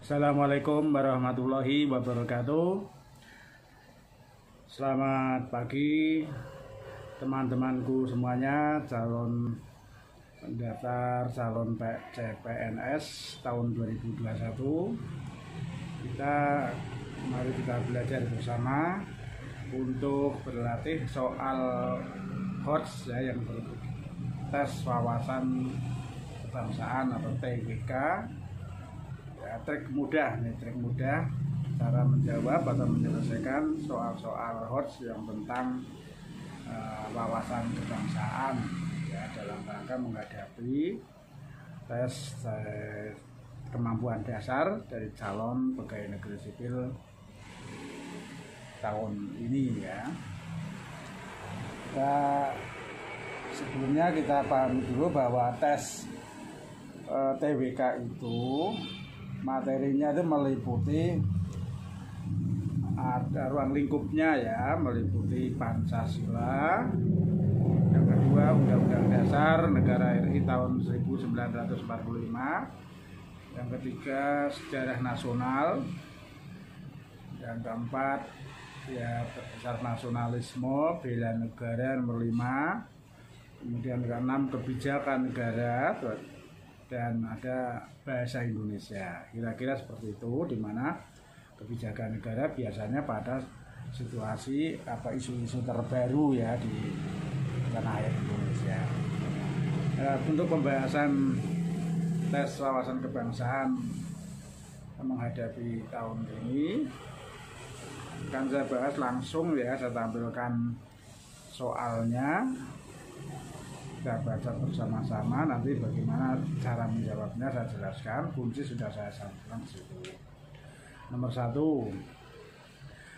Assalamualaikum warahmatullahi wabarakatuh. Selamat pagi teman-temanku semuanya, calon pendaftar calon CPNS tahun 2021. Mari kita belajar bersama untuk berlatih soal HOTS ya, yang tes wawasan kebangsaan atau TWK. Trik mudah cara menjawab atau menyelesaikan soal-soal HOTS yang tentang wawasan kebangsaan ya, dalam rangka menghadapi tes kemampuan dasar dari calon pegawai negeri sipil tahun ini ya. Sebelumnya kita pahami dulu bahwa tes TWK itu materinya itu meliputi ada ruang lingkupnya ya, meliputi Pancasila, yang kedua Undang-Undang Dasar Negara RI tahun 1945, yang ketiga sejarah nasional, yang keempat ya besar nasionalisme, bela negara nomor 5, kemudian keenam kebijakan negara, dan ada bahasa Indonesia. Kira-kira seperti itu, di mana kebijakan negara biasanya pada situasi isu-isu terbaru ya di tanah air Indonesia. Untuk pembahasan tes wawasan kebangsaan menghadapi tahun ini akan saya bahas langsung ya, saya tampilkan soalnya. Kita baca bersama-sama, nanti bagaimana cara menjawabnya saya jelaskan, kunci sudah saya sampaikan di situ. Nomor 1,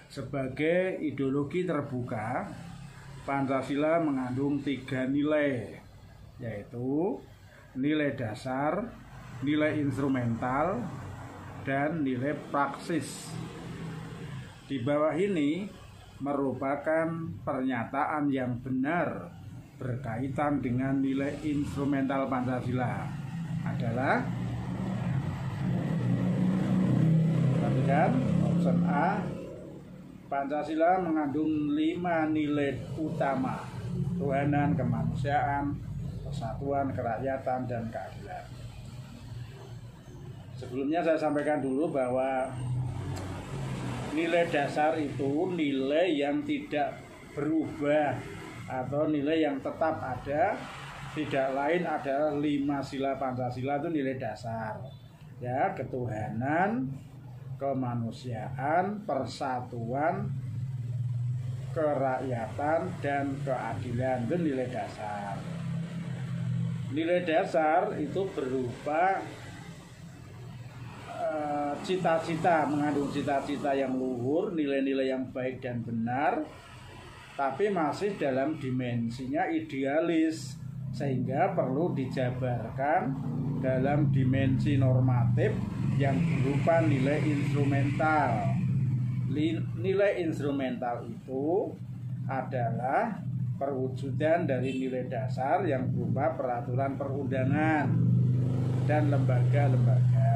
sebagai ideologi terbuka, Pancasila mengandung 3 nilai, yaitu nilai dasar, nilai instrumental, dan nilai praksis. Di bawah ini merupakan pernyataan yang benar berkaitan dengan nilai instrumental Pancasila adalah, perhatikan option A, Pancasila mengandung 5 nilai utama: ketuhanan, kemanusiaan, persatuan, kerakyatan, dan keadilan. Sebelumnya saya sampaikan dulu bahwa nilai dasar itu nilai yang tidak berubah atau nilai yang tetap ada, tidak lain adalah 5 sila Pancasila. Itu nilai dasar ya: ketuhanan, kemanusiaan, persatuan, kerakyatan, dan keadilan. Itu nilai dasar. Nilai dasar itu berupa cita-cita, mengandung cita-cita yang luhur, nilai-nilai yang baik dan benar, tapi masih dalam dimensinya idealis, sehingga perlu dijabarkan dalam dimensi normatif yang berupa nilai instrumental. Nilai instrumental itu adalah perwujudan dari nilai dasar yang berupa peraturan perundangan dan lembaga-lembaga.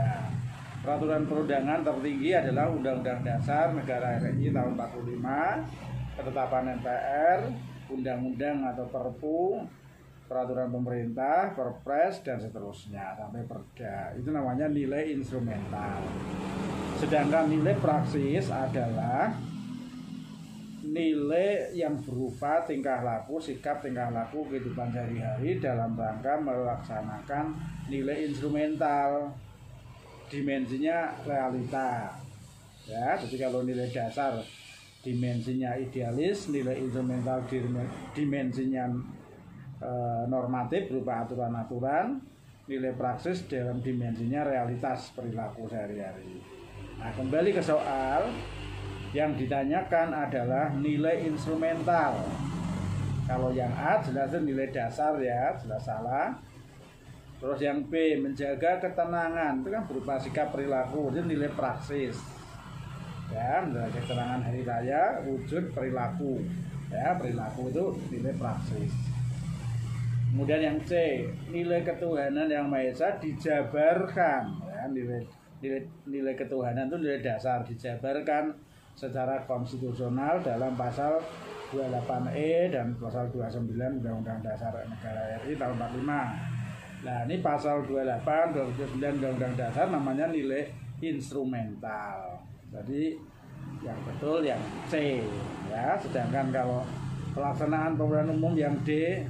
Peraturan perundangan tertinggi adalah Undang-Undang Dasar Negara RI tahun 45, ketetapan MPR, undang-undang atau perpu, peraturan pemerintah, perpres, dan seterusnya sampai perda. Itu namanya nilai instrumental. Sedangkan nilai praksis adalah nilai yang berupa tingkah laku, sikap tingkah laku kehidupan sehari-hari dalam rangka melaksanakan nilai instrumental. Dimensinya realita ya. Jadi kalau nilai dasar dimensinya idealis, nilai instrumental dimensinya normatif berupa aturan-aturan, nilai praksis dalam dimensinya realitas perilaku sehari-hari. Nah, kembali ke soal yang ditanyakan adalah nilai instrumental. Kalau yang A jelas nilai dasar ya, jelas salah. Terus yang B, menjaga ketenangan, itu kan berupa sikap perilaku, itu nilai praksis ya, menjaga ketenangan hari raya, wujud perilaku ya, perilaku itu nilai praksis. Kemudian yang C, nilai ketuhanan yang Maha Esa dijabarkan ya, nilai nilai ketuhanan itu nilai dasar dijabarkan secara konstitusional dalam pasal 28E dan pasal 29 Undang-Undang Dasar Negara RI tahun 45. Nah, ini pasal 28, 29 Undang-Undang Dasar namanya nilai instrumental. Jadi yang betul yang C ya, sedangkan kalau pelaksanaan pemerintahan umum yang D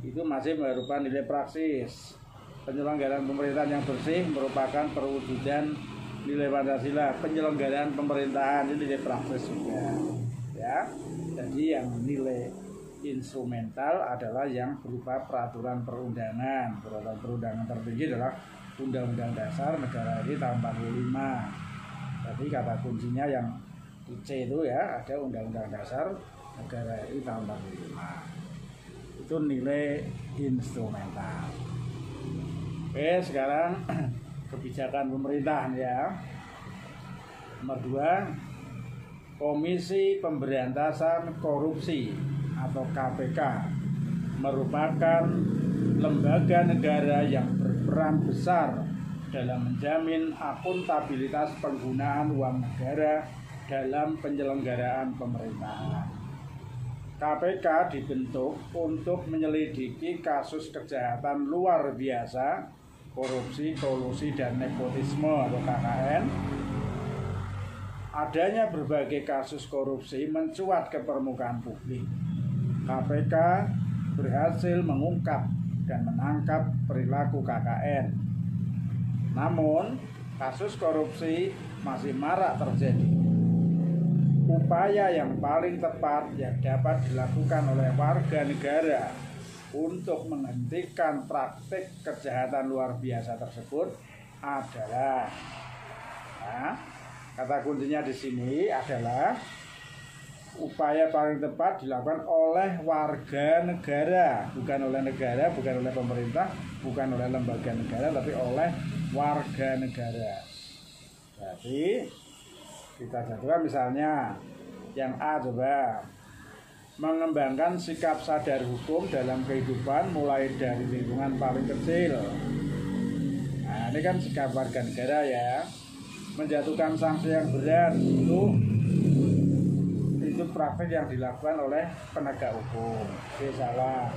itu masih merupakan nilai praksis. Penyelenggaraan pemerintahan yang bersih merupakan perwujudan nilai Pancasila. Penyelenggaraan pemerintahan ini nilai praktis juga ya. Jadi yang nilai instrumental adalah yang berupa peraturan perundangan. Peraturan perundangan tertinggi adalah Undang-Undang Dasar Negara RI tahun 45. Jadi kata kuncinya yang di C itu ya, ada Undang-Undang Dasar Negara RI tahun 45. Itu nilai instrumental. Oke, sekarang kebijakan pemerintahan ya. Nomor 2, Komisi Pemberantasan Korupsi atau KPK merupakan lembaga negara yang berperan besar dalam menjamin akuntabilitas penggunaan uang negara dalam penyelenggaraan pemerintahan. KPK dibentuk untuk menyelidiki kasus kejahatan luar biasa, korupsi, kolusi, dan nepotisme atau KKN. Adanya berbagai kasus korupsi mencuat ke permukaan publik. KPK berhasil mengungkap dan menangkap perilaku KKN. Namun, kasus korupsi masih marak terjadi. Upaya yang paling tepat yang dapat dilakukan oleh warga negara untuk menghentikan praktik kejahatan luar biasa tersebut adalah, nah, kata kuncinya di sini adalah upaya paling tepat dilakukan oleh warga negara, bukan oleh negara, bukan oleh pemerintah, bukan oleh lembaga negara, tapi oleh warga negara. Jadi kita jatuhkan misalnya yang A, coba mengembangkan sikap sadar hukum dalam kehidupan mulai dari lingkungan paling kecil. Nah, ini kan sikap warga negara ya. Menjatuhkan sanksi yang berat itu praktik yang dilakukan oleh penegak hukum. Oke, salah.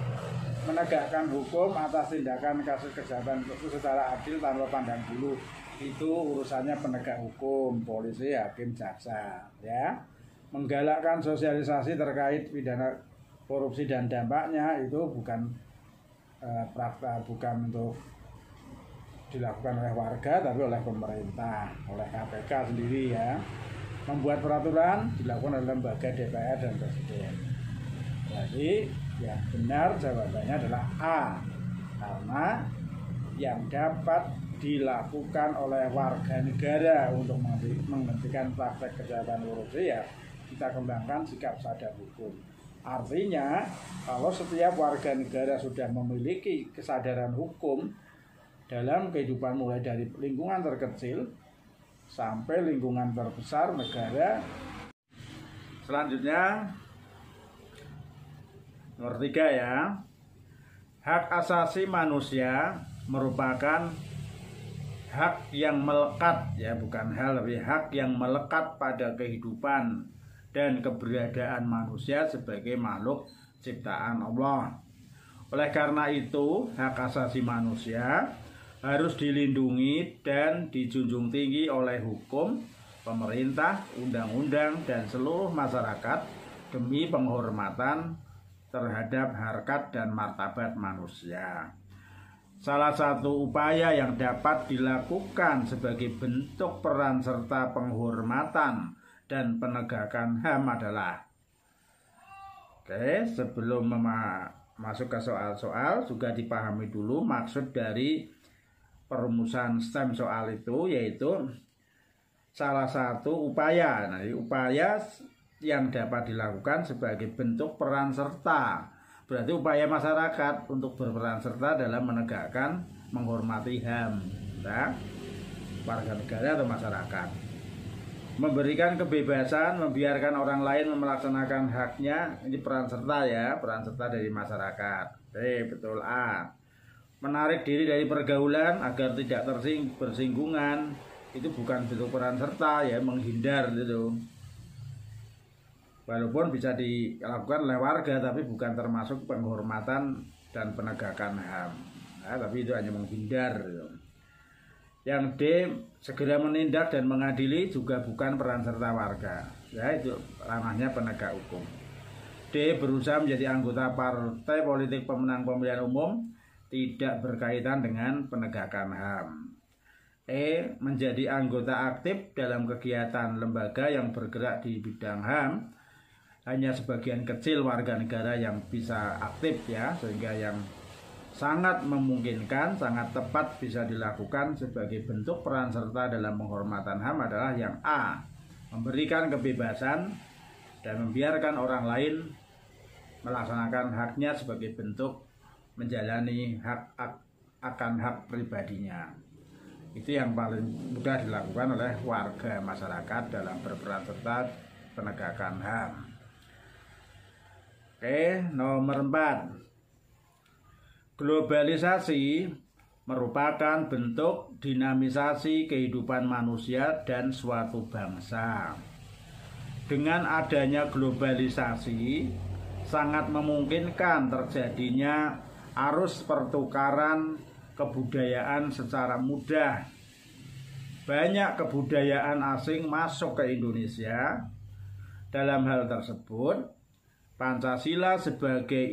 Menegakkan hukum atas tindakan kasus kejahatan itu secara adil tanpa pandang bulu, itu urusannya penegak hukum, polisi, hakim, jaksa ya. Menggalakkan sosialisasi terkait pidana korupsi dan dampaknya itu bukan bukan untuk dilakukan oleh warga tapi oleh pemerintah, oleh KPK sendiri ya. Membuat peraturan dilakukan oleh lembaga DPR dan Presiden. Jadi yang benar jawabannya adalah A, karena yang dapat dilakukan oleh warga negara untuk menghentikan praktek kejahatan korupsi ya kita kembangkan sikap sadar hukum. Artinya kalau setiap warga negara sudah memiliki kesadaran hukum dalam kehidupan mulai dari lingkungan terkecil sampai lingkungan terbesar negara. Selanjutnya nomor 3 ya. Hak asasi manusia merupakan hak yang melekat ya, bukan hal tapi hak yang melekat pada kehidupan dan keberadaan manusia sebagai makhluk ciptaan Allah. Oleh karena itu, hak asasi manusia harus dilindungi dan dijunjung tinggi oleh hukum, pemerintah, undang-undang, dan seluruh masyarakat demi penghormatan terhadap harkat dan martabat manusia. Salah satu upaya yang dapat dilakukan sebagai bentuk peran serta penghormatan dan penegakan HAM adalah, oke, sebelum masuk ke soal-soal juga dipahami dulu maksud dari perumusan STEM soal itu, yaitu salah satu upaya. Nah, upaya yang dapat dilakukan sebagai bentuk peran serta, berarti upaya masyarakat untuk berperan serta dalam menegakkan, menghormati HAM, nah, warga negara atau masyarakat. Memberikan kebebasan, membiarkan orang lain melaksanakan haknya, ini peran serta ya, peran serta dari masyarakat. Betul A. Menarik diri dari pergaulan agar tidak bersinggungan itu bukan bentuk peran serta ya, menghindar gitu. Walaupun bisa dilakukan oleh warga tapi bukan termasuk penghormatan dan penegakan HAM. Nah, tapi itu hanya menghindar gitu. Yang D, segera menindak dan mengadili juga bukan peran serta warga. Ya, itu ranahnya penegak hukum. D, berusaha menjadi anggota partai politik pemenang pemilihan umum tidak berkaitan dengan penegakan HAM. E, menjadi anggota aktif dalam kegiatan lembaga yang bergerak di bidang HAM. Hanya sebagian kecil warga negara yang bisa aktif ya, sehingga yang sangat memungkinkan, sangat tepat bisa dilakukan sebagai bentuk peran serta dalam penghormatan HAM adalah yang A, memberikan kebebasan dan membiarkan orang lain melaksanakan haknya sebagai bentuk menjalani akan hak pribadinya. Itu yang paling mudah dilakukan oleh warga masyarakat dalam berperan serta penegakan HAM. Oke, nomor 4. Globalisasi merupakan bentuk dinamisasi kehidupan manusia dan suatu bangsa. Dengan adanya globalisasi, sangat memungkinkan terjadinya arus pertukaran kebudayaan secara mudah. Banyak kebudayaan asing masuk ke Indonesia. Dalam hal tersebut, Pancasila sebagai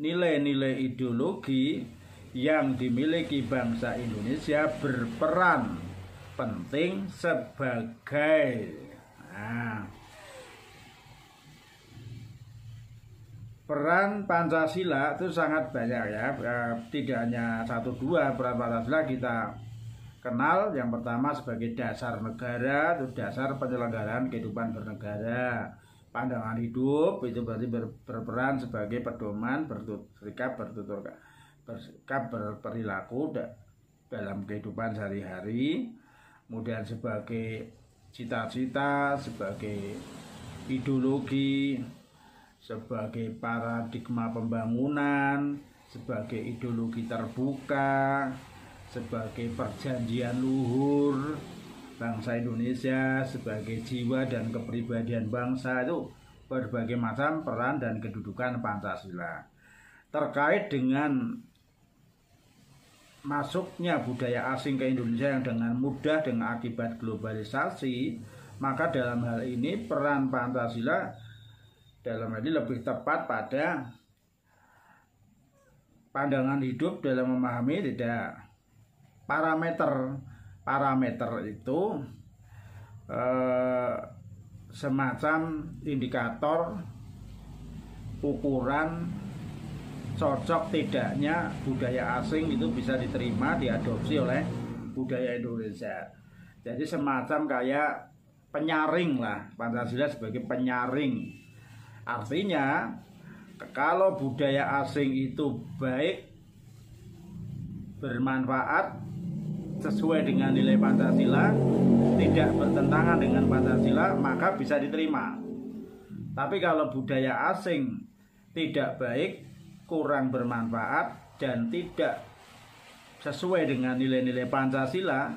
nilai-nilai ideologi yang dimiliki bangsa Indonesia berperan penting sebagai peran Pancasila itu sangat banyak ya, tidak hanya 1-2 peran Pancasila kita kenal. Yang pertama sebagai dasar negara, itu dasar penyelenggaraan kehidupan bernegara. Pandangan hidup itu berarti berperan sebagai pedoman bersikap berperilaku dalam kehidupan sehari-hari. Kemudian sebagai cita-cita, sebagai ideologi, sebagai paradigma pembangunan, sebagai ideologi terbuka, sebagai perjanjian luhur bangsa Indonesia, sebagai jiwa dan kepribadian bangsa. Itu berbagai macam peran dan kedudukan Pancasila. Terkait dengan masuknya budaya asing ke Indonesia yang dengan mudah dengan akibat globalisasi, maka dalam hal ini peran Pancasila dalam hal ini lebih tepat pada pandangan hidup dalam memahami tidak parameter itu semacam indikator ukuran cocok tidaknya budaya asing itu bisa diterima, diadopsi oleh budaya Indonesia. Jadi semacam kayak penyaring lah, Pancasila sebagai penyaring. Artinya kalau budaya asing itu baik, bermanfaat, sesuai dengan nilai Pancasila, tidak bertentangan dengan Pancasila, maka bisa diterima. Tapi kalau budaya asing tidak baik, kurang bermanfaat, dan tidak sesuai dengan nilai-nilai Pancasila,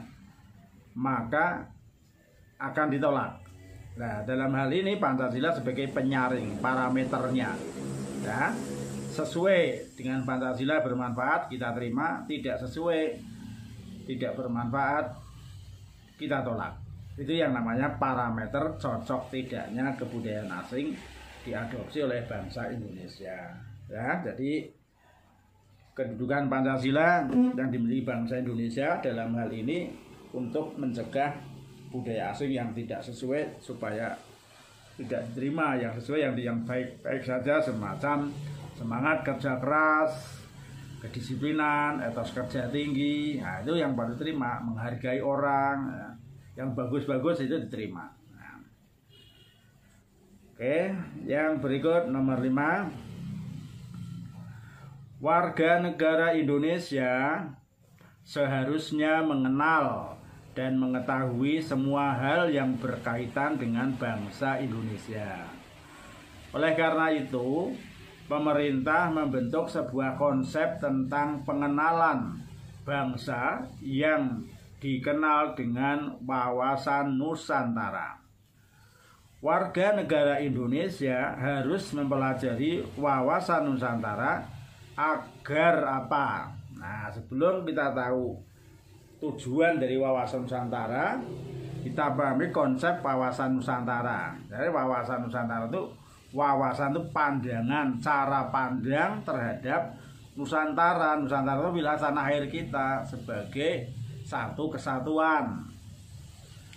maka akan ditolak. Nah, dalam hal ini Pancasila sebagai penyaring, parameternya ya, sesuai dengan Pancasila bermanfaat kita terima, tidak sesuai, tidak bermanfaat kita tolak. Itu yang namanya parameter cocok tidaknya kebudayaan asing diadopsi oleh bangsa Indonesia ya. Jadi kedudukan Pancasila yang dimiliki bangsa Indonesia dalam hal ini untuk mencegah budaya asing yang tidak sesuai supaya tidak diterima, yang sesuai yang baik-baik saja, semacam semangat kerja keras, kedisiplinan, etos kerja tinggi. Nah, itu yang baru diterima, menghargai orang ya. Yang bagus-bagus itu diterima. Nah. Oke, yang berikut nomor 5. Warga negara Indonesia seharusnya mengenal dan mengetahui semua hal yang berkaitan dengan bangsa Indonesia. Oleh karena itu, pemerintah membentuk sebuah konsep tentang pengenalan bangsa yang dikenal dengan wawasan Nusantara. Warga negara Indonesia harus mempelajari wawasan Nusantara agar apa? Nah, sebelum kita tahu tujuan dari wawasan Nusantara, kita pahami konsep wawasan Nusantara. Jadi wawasan Nusantara itu pandangan, cara pandang terhadap Nusantara. Nusantara itu wilayah tanah air kita sebagai satu kesatuan.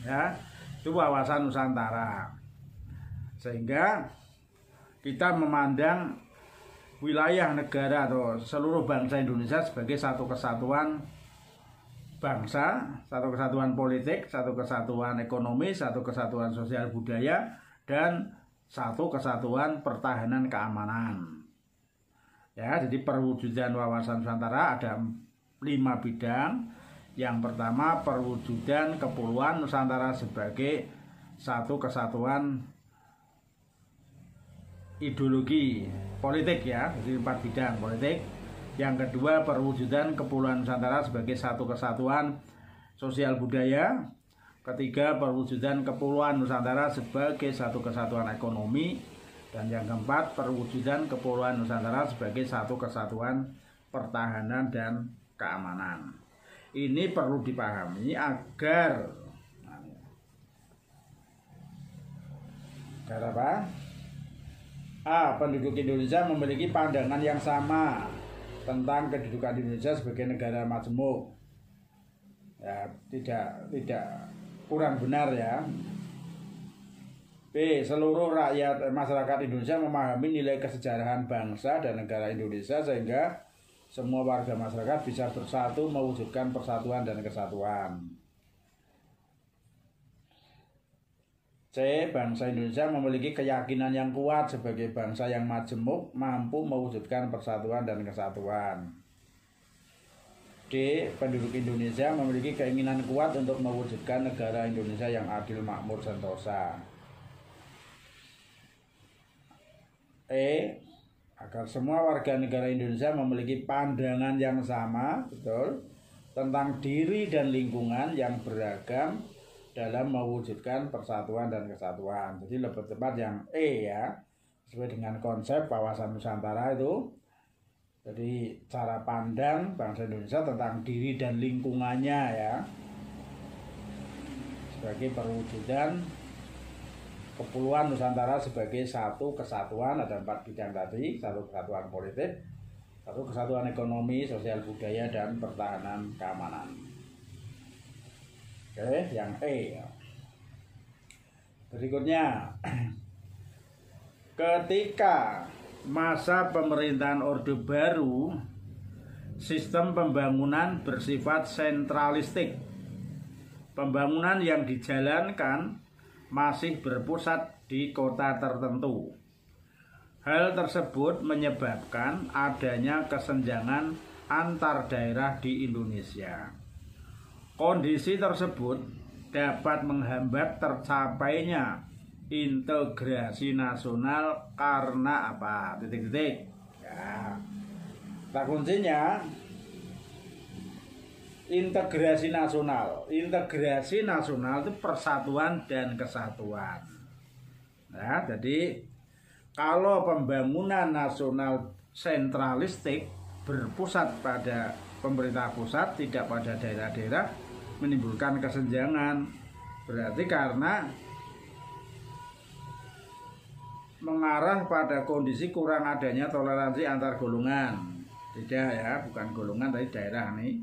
Ya, itu wawasan Nusantara. Sehingga kita memandang wilayah negara atau seluruh bangsa Indonesia sebagai satu kesatuan bangsa, satu kesatuan politik, satu kesatuan ekonomi, satu kesatuan sosial budaya, dan satu kesatuan pertahanan keamanan. Ya, jadi perwujudan wawasan Nusantara ada 5 bidang. Yang pertama, perwujudan kepulauan Nusantara sebagai satu kesatuan ideologi politik, ya, jadi 4 bidang politik. Yang kedua, perwujudan kepulauan Nusantara sebagai satu kesatuan sosial budaya. Ketiga, perwujudan kepulauan Nusantara sebagai satu kesatuan ekonomi. Dan yang keempat, perwujudan kepulauan Nusantara sebagai satu kesatuan pertahanan dan keamanan. Ini perlu dipahami agar apa? Penduduk Indonesia memiliki pandangan yang sama tentang kedudukan Indonesia sebagai negara majemuk. Ya, tidak kurang benar, ya. B. Seluruh rakyat masyarakat Indonesia memahami nilai kesejarahan bangsa dan negara Indonesia sehingga semua warga masyarakat bisa bersatu mewujudkan persatuan dan kesatuan. C. Bangsa Indonesia memiliki keyakinan yang kuat sebagai bangsa yang majemuk mampu mewujudkan persatuan dan kesatuan. D. Penduduk Indonesia memiliki keinginan kuat untuk mewujudkan negara Indonesia yang adil, makmur, sentosa. E. Agar semua warga negara Indonesia memiliki pandangan yang sama, betul, tentang diri dan lingkungan yang beragam dalam mewujudkan persatuan dan kesatuan. Jadi lebih tepat yang E, ya, sesuai dengan konsep wawasan Nusantara itu. Jadi cara pandang bangsa Indonesia tentang diri dan lingkungannya, ya, sebagai perwujudan kepulauan Nusantara sebagai satu kesatuan. Ada 4 bidang tadi: satu kesatuan politik, satu kesatuan ekonomi, sosial budaya, dan pertahanan keamanan. Oke, yang E. Berikutnya, ketika masa pemerintahan Orde Baru, sistem pembangunan bersifat sentralistik. Pembangunan yang dijalankan masih berpusat di kota tertentu. Hal tersebut menyebabkan adanya kesenjangan antar daerah di Indonesia. Kondisi tersebut dapat menghambat tercapainya integrasi nasional karena apa? Titik-titik. Ya. Kata kuncinya integrasi nasional. Integrasi nasional itu persatuan dan kesatuan. Nah, jadi kalau pembangunan nasional sentralistik berpusat pada pemerintah pusat, tidak pada daerah-daerah, menimbulkan kesenjangan. Berarti karena mengarah pada kondisi kurang adanya toleransi antar golongan. Tidak, ya, bukan golongan tapi daerah nih.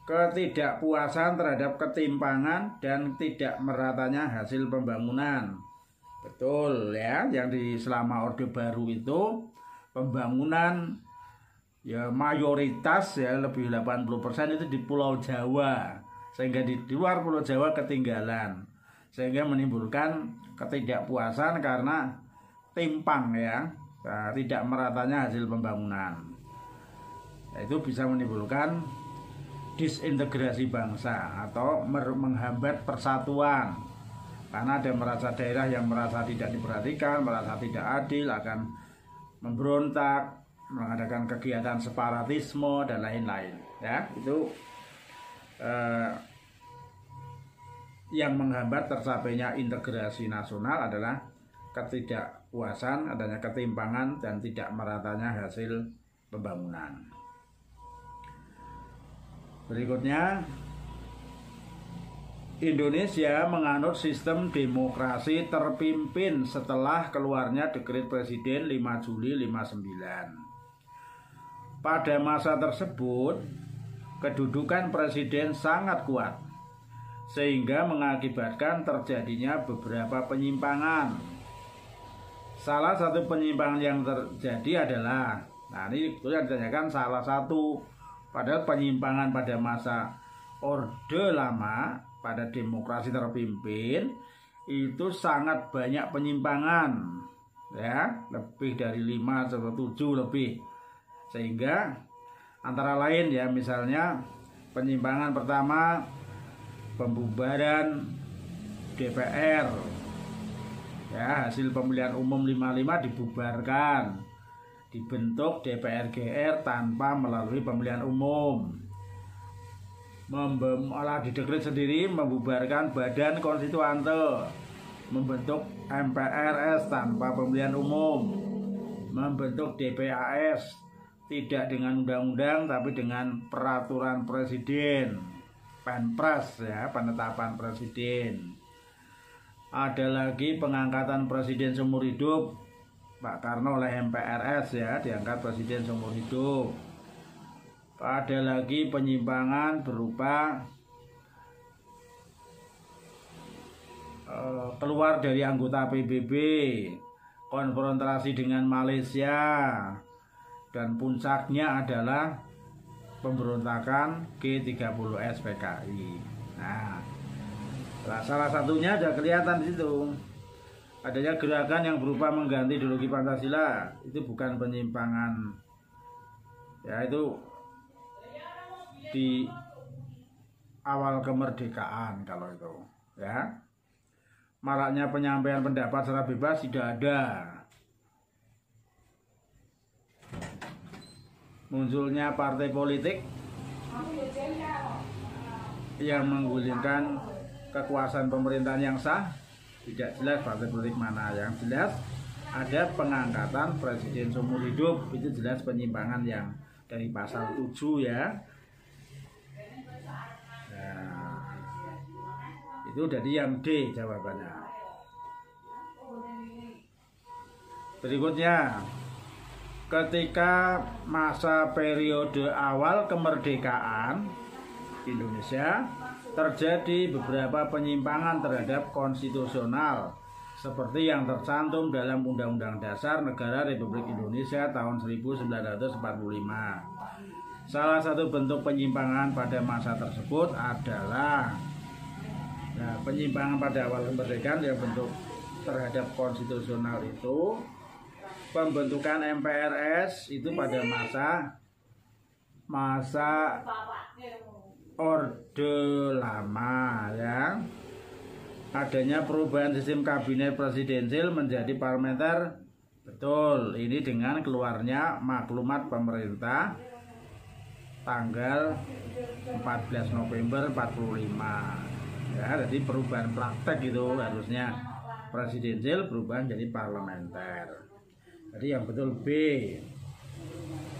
Ketidakpuasan terhadap ketimpangan dan tidak meratanya hasil pembangunan. Betul, ya, yang di selama Orde Baru itu pembangunan ya mayoritas, ya, lebih 80% itu di Pulau Jawa, sehingga di luar Pulau Jawa ketinggalan, sehingga menimbulkan ketidakpuasan karena timpang, ya, tidak meratanya hasil pembangunan. Itu bisa menimbulkan disintegrasi bangsa atau menghambat persatuan, karena ada merasa daerah yang merasa tidak diperhatikan, merasa tidak adil, akan memberontak, mengadakan kegiatan separatisme dan lain-lain, ya. Itu yang menghambat tercapainya integrasi nasional adalah ketidakpuasan, adanya ketimpangan dan tidak meratanya hasil pembangunan. Berikutnya, Indonesia menganut sistem demokrasi terpimpin setelah keluarnya Dekret Presiden 5 Juli 59. Pada masa tersebut, kedudukan presiden sangat kuat, sehingga mengakibatkan terjadinya beberapa penyimpangan. Salah satu penyimpangan yang terjadi adalah, nah ini yang ditanyakan salah satu, padahal penyimpangan pada masa Orde Lama, pada demokrasi terpimpin, itu sangat banyak penyimpangan, ya, lebih dari 5 atau 7 lebih. Sehingga antara lain ya, misalnya penyimpangan pertama, pembubaran DPR, ya, hasil pemilihan umum 55 dibubarkan, dibentuk DPR GR tanpa melalui pemilihan umum, malah didekret sendiri membubarkan Badan Konstituante, membentuk MPRS tanpa pemilihan umum, membentuk DPAS tidak dengan undang-undang tapi dengan peraturan presiden, Penpres, ya, penetapan presiden. Ada lagi pengangkatan presiden seumur hidup, Pak Karno oleh MPRS, ya, diangkat presiden seumur hidup. Ada lagi penyimpangan berupa keluar dari anggota PBB, konfrontasi dengan Malaysia, dan puncaknya adalah pemberontakan G30S PKI. Nah, salah satunya ada kelihatan di situ, adanya gerakan yang berupa mengganti ideologi Pancasila. Itu bukan penyimpangan, ya, itu di awal kemerdekaan kalau itu, ya. Maraknya penyampaian pendapat secara bebas tidak ada. Munculnya partai politik yang menggulingkan kekuasaan pemerintahan yang sah, tidak jelas partai politik mana. Yang jelas ada pengangkatan presiden seumur hidup, itu jelas penyimpangan yang dari pasal 7, ya. Nah, itu jadi yang D jawabannya. Berikutnya, ketika masa periode awal kemerdekaan Indonesia, terjadi beberapa penyimpangan terhadap konstitusional seperti yang tercantum dalam Undang-Undang Dasar Negara Republik Indonesia tahun 1945. Salah satu bentuk penyimpangan pada masa tersebut adalah, nah, penyimpangan pada awal kemerdekaan yang bentuk terhadap konstitusional itu pembentukan MPRS itu pada masa Orde Lama, ya. Adanya perubahan sistem kabinet presidensil menjadi parlementer, betul. Ini dengan keluarnya maklumat pemerintah tanggal 14 November 45. Ya, jadi perubahan praktek itu harusnya presidensil berubah jadi parlementer. Jadi yang betul B.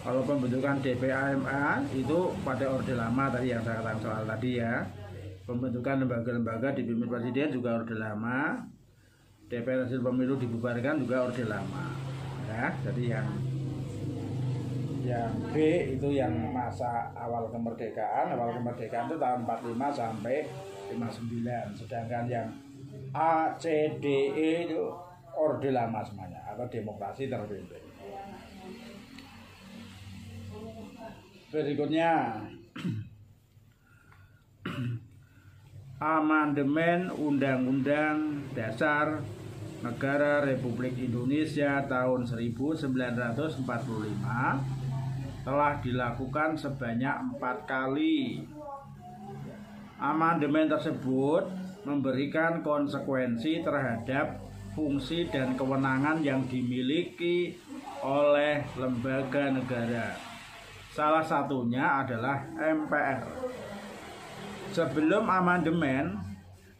Kalau pembentukan DPAMA itu pada Orde Lama tadi yang saya katakan soal tadi, ya. Pembentukan lembaga-lembaga dipimpin presiden juga Orde Lama. DPR hasil pemilu dibubarkan juga Orde Lama. Ya, jadi yang B itu yang masa awal kemerdekaan. Awal kemerdekaan itu tahun 45 sampai 59. Sedangkan yang A, C, D, E itu Orde Lama semuanya, atau demokrasi terpimpin. Berikutnya, amandemen Undang-Undang Dasar Negara Republik Indonesia tahun 1945 telah dilakukan sebanyak 4 kali. Amandemen tersebut memberikan konsekuensi terhadap fungsi dan kewenangan yang dimiliki oleh lembaga negara. Salah satunya adalah MPR. Sebelum amandemen,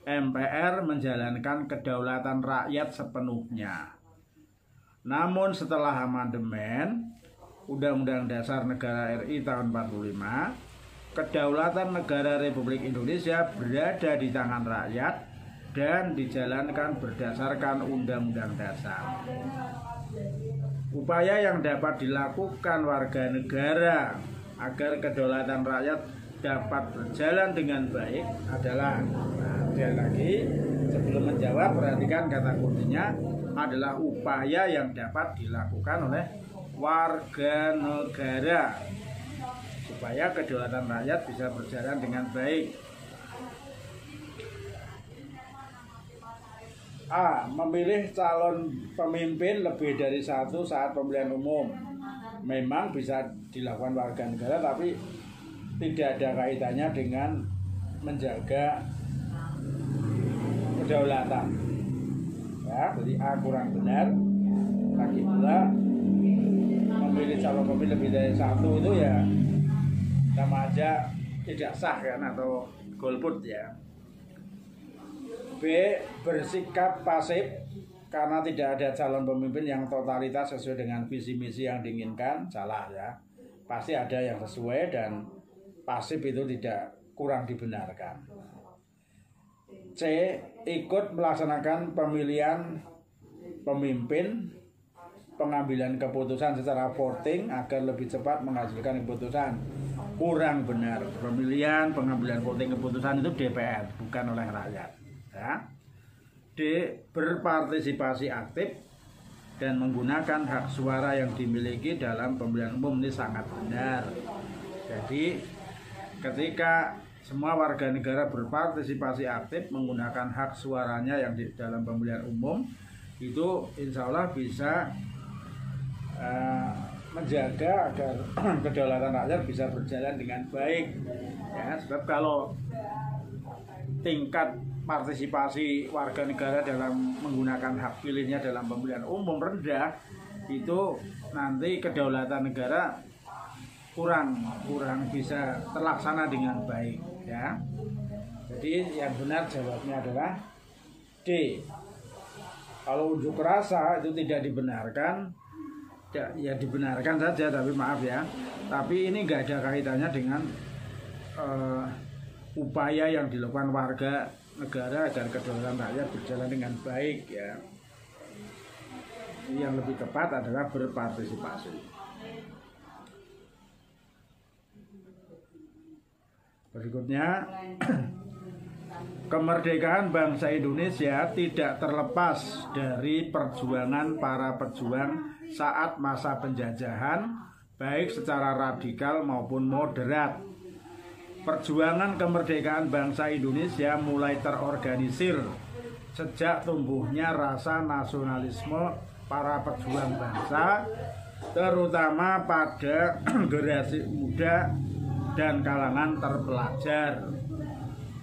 MPR menjalankan kedaulatan rakyat sepenuhnya. Namun setelah amandemen Undang-Undang Dasar Negara RI tahun 45, kedaulatan negara Republik Indonesia berada di tangan rakyat dan dijalankan berdasarkan Undang-Undang Dasar. Upaya yang dapat dilakukan warga negara agar kedaulatan rakyat dapat berjalan dengan baik adalah, sekali lagi sebelum menjawab perhatikan kata kuncinya adalah upaya yang dapat dilakukan oleh warga negara supaya kedaulatan rakyat bisa berjalan dengan baik. A. Memilih calon pemimpin lebih dari satu saat pemilihan umum. Memang bisa dilakukan warga negara, tapi tidak ada kaitannya dengan menjaga kedaulatan. Ya, jadi A kurang benar. Lagi pula memilih calon pemimpin lebih dari satu itu ya sama aja tidak sah kan, atau golput ya. B. Bersikap pasif karena tidak ada calon pemimpin yang totalitas sesuai dengan visi misi yang diinginkan. Salah ya, pasti ada yang sesuai, dan pasif itu tidak kurang dibenarkan. C. Ikut melaksanakan pemilihan pemimpin, pengambilan keputusan secara voting agar lebih cepat menghasilkan keputusan. Kurang benar. Pemilihan, pengambilan voting keputusan itu DPR, bukan oleh rakyat ya. D. Berpartisipasi aktif dan menggunakan hak suara yang dimiliki dalam pemilihan umum. Ini sangat benar. Jadi ketika semua warga negara berpartisipasi aktif menggunakan hak suaranya yang di dalam pemilihan umum, itu insya Allah bisa menjaga agar kedaulatan rakyat bisa berjalan dengan baik ya. Sebab kalau tingkat partisipasi warga negara dalam menggunakan hak pilihnya dalam pemilihan umum rendah, itu nanti kedaulatan negara kurang bisa terlaksana dengan baik ya. Jadi yang benar jawabnya adalah D. Kalau unjuk rasa itu tidak dibenarkan, ya dibenarkan saja, tapi maaf ya, tapi ini nggak ada kaitannya dengan upaya yang dilakukan warga negara agar kedaulatan rakyat berjalan dengan baik ya. Yang lebih tepat adalah berpartisipasi. Berikutnya, kemerdekaan bangsa Indonesia tidak terlepas dari perjuangan para pejuang saat masa penjajahan, baik secara radikal maupun moderat. Perjuangan kemerdekaan bangsa Indonesia mulai terorganisir sejak tumbuhnya rasa nasionalisme para pejuang bangsa, terutama pada generasi muda dan kalangan terpelajar.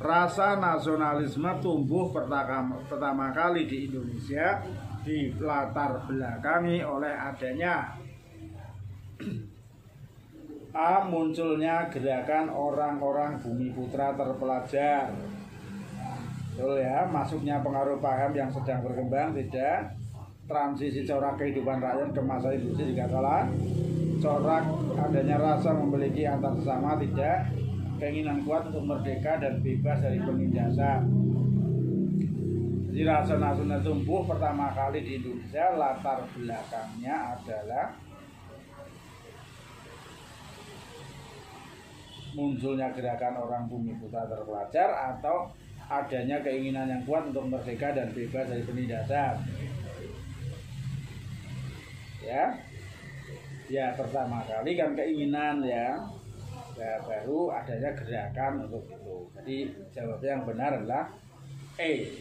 Rasa nasionalisme tumbuh pertama kali di Indonesia di latar belakangi oleh adanya A. Munculnya gerakan orang-orang bumi putra terpelajar. Betul ya, masuknya pengaruh paham yang sedang berkembang, tidak. Transisi corak kehidupan rakyat ke masa industri juga salah. Corak adanya rasa memiliki antar sesama, tidak. Keinginan kuat untuk merdeka dan bebas dari penindasan. Jadi rasa nasional tumbuh pertama kali di Indonesia, latar belakangnya adalah munculnya gerakan orang bumi putra terpelajar atau adanya keinginan yang kuat untuk merdeka dan bebas dari penindasan. Ya pertama kali kan keinginan ya, baru adanya gerakan untuk itu. Jadi jawabnya yang benar adalah E.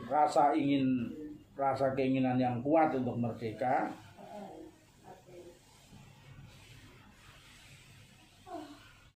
Rasa keinginan yang kuat untuk merdeka